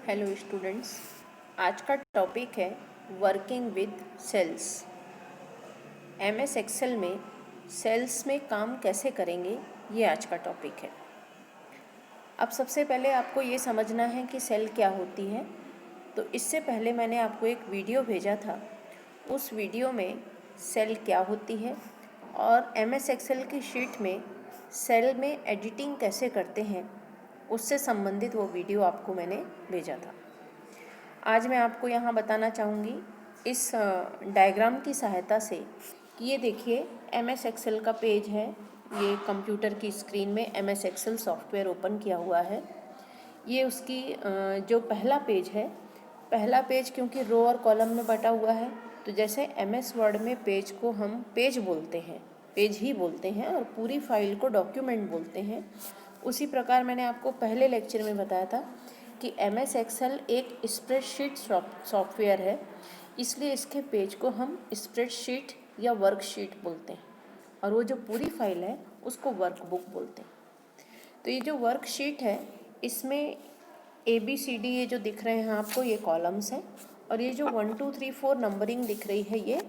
Hello students, आज का topic है working with cells. MS Excel में सेल्स में काम कैसे करेंगे, ये आज का टॉपिक है। अब सबसे पहले आपको ये समझना है कि सेल क्या होती है। तो इससे पहले मैंने आपको एक वीडियो भेजा था। उस वीडियो में सेल क्या होती है और एमएस एक्सेल की शीट में सेल में एडिटिंग कैसे करते हैं, उससे संबंधित वो वीडियो आपको मैंने भेजा था। आज मैं आपको यहाँ बताना चाहूँगी इस डायग्राम की सहायता से कि ये देखिए एमएस एक्सेल का पेज है। ये कंप्यूटर की स्क्रीन में एमएस एक्सेल सॉफ्टवेयर ओपन किया हुआ है। ये उसकी जो पहला पेज है, पहला पेज क्योंकि रो और कॉलम में बटा हुआ है, तो जैसे एमएस वर्ड में पेज को हम पेज बोलते हैं, पेज ही बोलते हैं, और पूरी फाइल को डॉक्यूमेंट बोलते हैं, उसी प्रकार मैंने आपको पहले लेक्चर में बताया था कि एमएस एक्सेल एक स्प्रेडशीट सॉफ्टवेयर है, इसलिए इसके पेज को हम स्प्रेडशीट या वर्कशीट बोलते हैं, और वो जो पूरी फाइल है उसको वर्कबुक बोलते हैं। तो ये जो वर्कशीट है, इसमें ABCD ये जो दिख रहे हैं आपको, ये कॉलम्स हैं, और ये जो 1 2 3 4 नंबरिंग दिख रही है, ये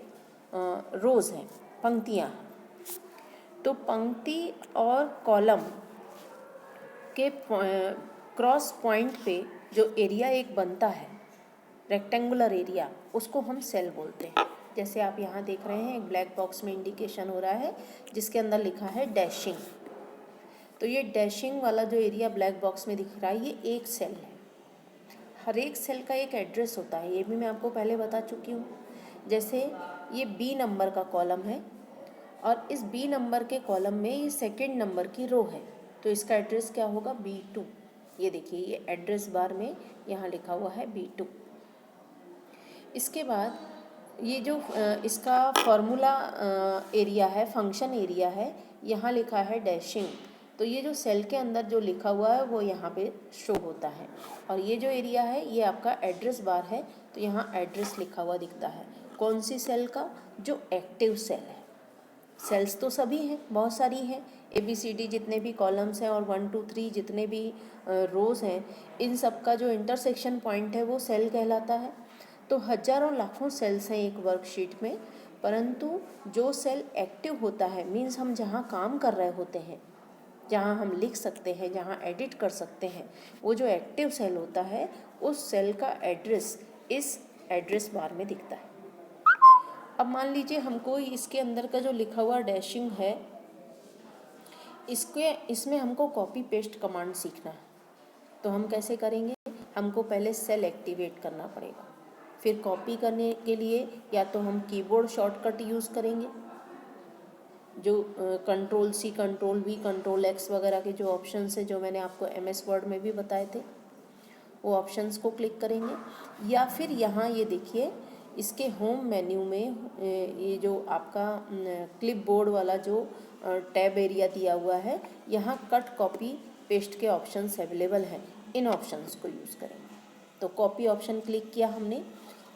रोज़ हैं, पंक्तियाँ। तो पंक्ति और कॉलम के क्रॉस पॉइंट पे जो एरिया एक बनता है, रेक्टेंगुलर एरिया, उसको हम सेल बोलते हैं। जैसे आप यहाँ देख रहे हैं, एक ब्लैक बॉक्स में इंडिकेशन हो रहा है जिसके अंदर लिखा है डैशिंग। तो ये डैशिंग वाला जो एरिया ब्लैक बॉक्स में दिख रहा है, ये एक सेल है। हर एक सेल का एक एड्रेस होता है, ये भी मैं आपको पहले बता चुकी हूँ। जैसे ये B नंबर का कॉलम है, और इस B नंबर के कॉलम में ये सेकेंड नंबर की रो है, तो इसका एड्रेस क्या होगा, B2। ये देखिए, ये एड्रेस बार में यहाँ लिखा हुआ है B2। इसके बाद ये जो इसका फॉर्मूला एरिया है, फंक्शन एरिया है, यहाँ लिखा है डैशिंग। तो ये जो सेल के अंदर जो लिखा हुआ है वो यहाँ पे शो होता है। और ये जो एरिया है, ये आपका एड्रेस बार है, तो यहाँ एड्रेस लिखा हुआ दिखता है। कौन सी सेल का? जो एक्टिव सेल है। सेल्स तो सभी हैं, बहुत सारी हैं, ABCD जितने भी कॉलम्स हैं और 1 2 3 जितने भी रोज़ हैं, इन सब का जो इंटरसेक्शन पॉइंट है वो सेल कहलाता है। तो हजारों लाखों सेल्स हैं एक वर्कशीट में, परंतु जो सेल एक्टिव होता है, मीन्स हम जहाँ काम कर रहे होते हैं, जहाँ हम लिख सकते हैं, जहाँ एडिट कर सकते हैं, वो जो एक्टिव सेल होता है, उस सेल का एड्रेस इस एड्रेस बार में दिखता है। अब मान लीजिए हमको इसके अंदर का जो लिखा हुआ डैशिंग है, इसमें हमको कॉपी पेस्ट कमांड सीखना है। तो हम कैसे करेंगे? हमको पहले सेल एक्टिवेट करना पड़ेगा, फिर कॉपी करने के लिए या तो हम कीबोर्ड शॉर्टकट यूज़ करेंगे, जो Ctrl+C, Ctrl+V, Ctrl+X वगैरह के जो ऑप्शंस है, जो मैंने आपको MS वर्ड में भी बताए थे, वो ऑप्शंस को क्लिक करेंगे। या फिर यहाँ ये देखिए, इसके होम मेन्यू में ये जो आपका क्लिपबोर्ड वाला जो टैब एरिया दिया हुआ है, यहाँ कट कॉपी पेस्ट के ऑप्शंस अवेलेबल हैं, इन ऑप्शंस को यूज़ करेंगे। तो कॉपी ऑप्शन क्लिक किया हमने,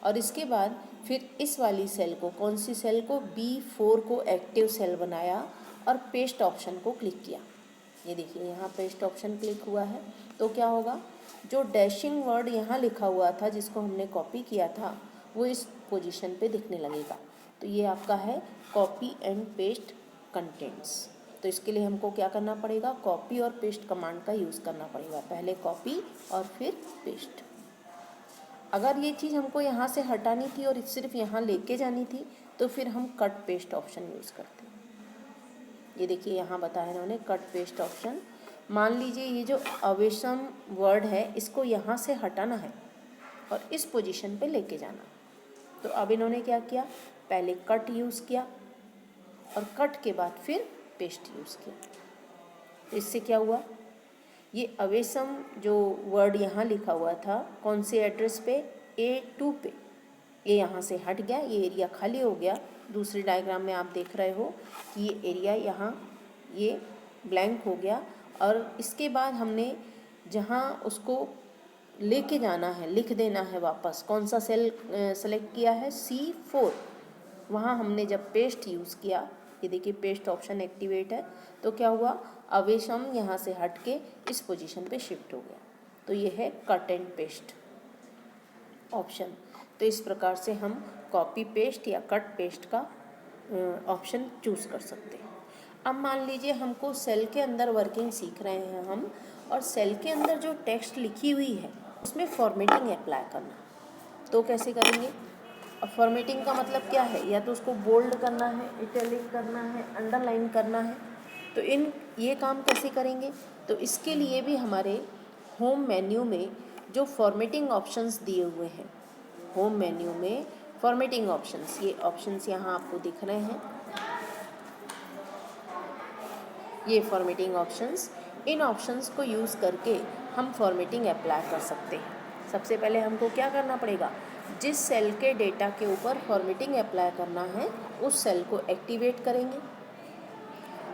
और इसके बाद फिर इस वाली सेल को, कौन सी सेल को, B4 को एक्टिव सेल बनाया और पेस्ट ऑप्शन को क्लिक किया। ये देखिए, यहाँ पेस्ट ऑप्शन क्लिक हुआ है, तो क्या होगा, जो डैशिंग वर्ड यहाँ लिखा हुआ था जिसको हमने कॉपी किया था, वो इस पोजीशन पे दिखने लगेगा। तो ये आपका है कॉपी एंड पेस्ट कंटेंट्स। तो इसके लिए हमको क्या करना पड़ेगा, कॉपी और पेस्ट कमांड का यूज़ करना पड़ेगा। पहले कॉपी और फिर पेस्ट। अगर ये चीज़ हमको यहाँ से हटानी थी और सिर्फ यहाँ लेके जानी थी, तो फिर हम कट पेस्ट ऑप्शन यूज़ करते हैं। ये देखिए, यहाँ बताया इन्होंने कट पेस्ट ऑप्शन। मान लीजिए ये जो अवेशम वर्ड है, इसको यहाँ से हटाना है और इस पोजीशन पे लेके जाना। तो अब इन्होंने क्या किया, पहले कट यूज़ किया और कट के बाद फिर पेस्ट यूज़ किया। तो इससे क्या हुआ, ये अवेशम जो वर्ड यहाँ लिखा हुआ था, कौन से एड्रेस पे, A2 पे, ये यहाँ से हट गया, ये एरिया खाली हो गया। दूसरे डायग्राम में आप देख रहे हो कि ये एरिया यहाँ ये ब्लैंक हो गया, और इसके बाद हमने जहाँ उसको लेके जाना है, लिख देना है वापस, कौन सा सेल सेलेक्ट किया है, C4। वहाँ हमने जब पेस्ट यूज़ किया, ये देखिए पेस्ट ऑप्शन एक्टिवेट है, तो क्या हुआ, अवेशम यहाँ से हट के इस पोजीशन पे शिफ्ट हो गया। तो ये है कट एंड पेस्ट। ऑप्शन। तो इस प्रकार से हम कॉपी पेस्ट या कट पेस्ट का ऑप्शन चूज़ कर सकते हैं। अब मान लीजिए हमको सेल के अंदर वर्किंग सीख रहे हैं हम, और सेल के अंदर जो टेक्स्ट लिखी हुई है उसमें फॉर्मेटिंग अप्लाई करना, तो कैसे करेंगे? अब फॉर्मेटिंग का मतलब क्या है? या तो उसको बोल्ड करना है, इटैलिक करना है, अंडरलाइन करना है। तो ये काम कैसे करेंगे? तो इसके लिए भी हमारे होम मेन्यू में जो फॉर्मेटिंग ऑप्शंस दिए हुए हैं, होम मेन्यू में फॉर्मेटिंग ऑप्शंस, ये ऑप्शंस यहाँ आपको दिख रहे हैं, ये फॉर्मेटिंग ऑप्शंस, इन ऑप्शंस को यूज़ करके हम फॉर्मेटिंग अप्लाई कर सकते हैं। सबसे पहले हमको क्या करना पड़ेगा? जिस सेल के डेटा के ऊपर फॉर्मेटिंग अप्लाई करना है उस सेल को एक्टिवेट करेंगे,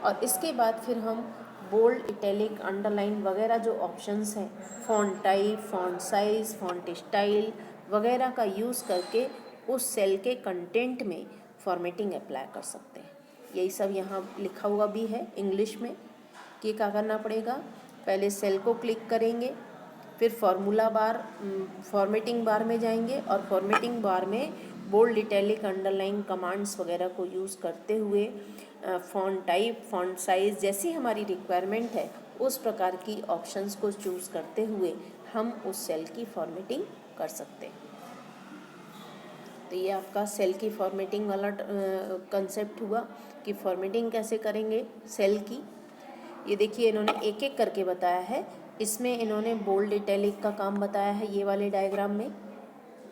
और इसके बाद फिर हम बोल्ड, इटैलिक, अंडरलाइन वगैरह जो ऑप्शंस हैं, font type, font size, font style वगैरह का यूज़ करके उस सेल के कंटेंट में फॉर्मेटिंग अप्लाई कर सकते हैं। यही सब यहाँ लिखा हुआ भी है इंग्लिश में कि क्या करना पड़ेगा। पहले सेल को क्लिक करेंगे, फिर फार्मूला बार, फॉर्मेटिंग बार में जाएंगे, और फॉर्मेटिंग बार में बोल्ड, इटैलिक, अंडरलाइन कमांड्स वगैरह को यूज़ करते हुए फॉन्ट टाइप, फॉन्ट साइज़ जैसी हमारी रिक्वायरमेंट है उस प्रकार की ऑप्शंस को चूज़ करते हुए हम उस सेल की फॉर्मेटिंग कर सकते हैं। तो ये आपका सेल की फॉर्मेटिंग वाला कंसेप्ट हुआ कि फॉर्मेटिंग कैसे करेंगे सेल की। ये देखिए इन्होंने एक एक करके बताया है। इसमें इन्होंने बोल्ड, इटैलिक का काम बताया है ये वाले डायग्राम में,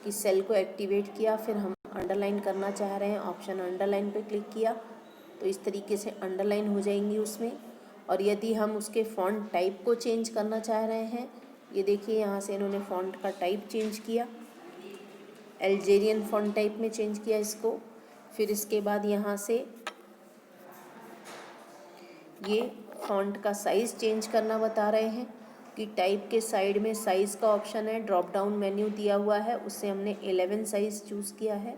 कि सेल को एक्टिवेट किया, फिर हम अंडरलाइन करना चाह रहे हैं, ऑप्शन अंडरलाइन पे क्लिक किया तो इस तरीके से अंडरलाइन हो जाएंगी उसमें। और यदि हम उसके फ़ॉन्ट टाइप को चेंज करना चाह रहे हैं, ये देखिए यहाँ से इन्होंने फ़ॉन्ट का टाइप चेंज किया, अल्जेरियन फ़ॉन्ट टाइप में चेंज किया इसको। फिर इसके बाद यहाँ से ये फ़ॉन्ट का साइज़ चेंज करना बता रहे हैं कि टाइप के साइड में साइज़ का ऑप्शन है, ड्रॉप डाउन मेन्यू दिया हुआ है, उससे हमने 11 साइज़ चूज़ किया है।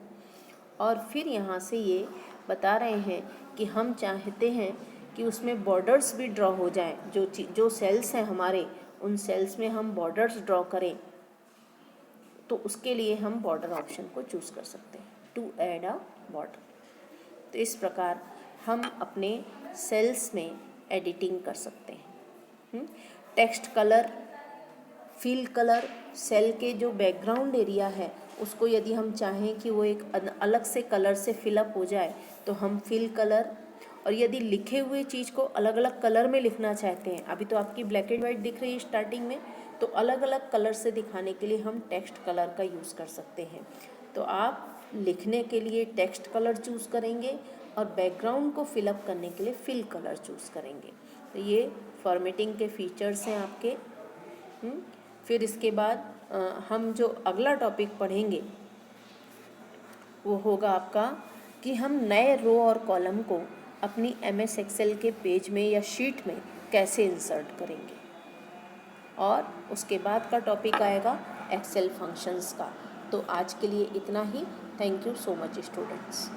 और फिर यहाँ से ये बता रहे हैं कि हम चाहते हैं कि उसमें बॉर्डर्स भी ड्रॉ हो जाएं, जो सेल्स हैं हमारे, उन सेल्स में हम बॉर्डर्स ड्रॉ करें, तो उसके लिए हम बॉर्डर ऑप्शन को चूज़ कर सकते हैं, टू ऐड अ बॉर्डर। तो इस प्रकार हम अपने सेल्स में एडिटिंग कर सकते हैं। Text colour, fill colour, cell के जो बैकग्राउंड एरिया है उसको यदि हम चाहें कि वो एक अलग से कलर से फिलअप हो जाए तो हम फिल कलर, और यदि लिखे हुए चीज़ को अलग अलग कलर में लिखना चाहते हैं, अभी तो आपकी ब्लैक एंड वाइट दिख रही है स्टार्टिंग में, तो अलग अलग कलर से दिखाने के लिए हम टेक्स्ट कलर का यूज़ कर सकते हैं। तो आप लिखने के लिए टेक्स्ट कलर चूज़ करेंगे और बैकग्राउंड को फिलअप करने के लिए फिल कलर चूज़ करेंगे। तो ये फॉर्मेटिंग के फीचर्स हैं आपके। फिर इसके बाद हम जो अगला टॉपिक पढ़ेंगे वो होगा आपका कि हम नए रो और कॉलम को अपनी MS एक्सेल के पेज में या शीट में कैसे इंसर्ट करेंगे, और उसके बाद का टॉपिक आएगा एक्सेल फंक्शंस का। तो आज के लिए इतना ही। Thank you so much students.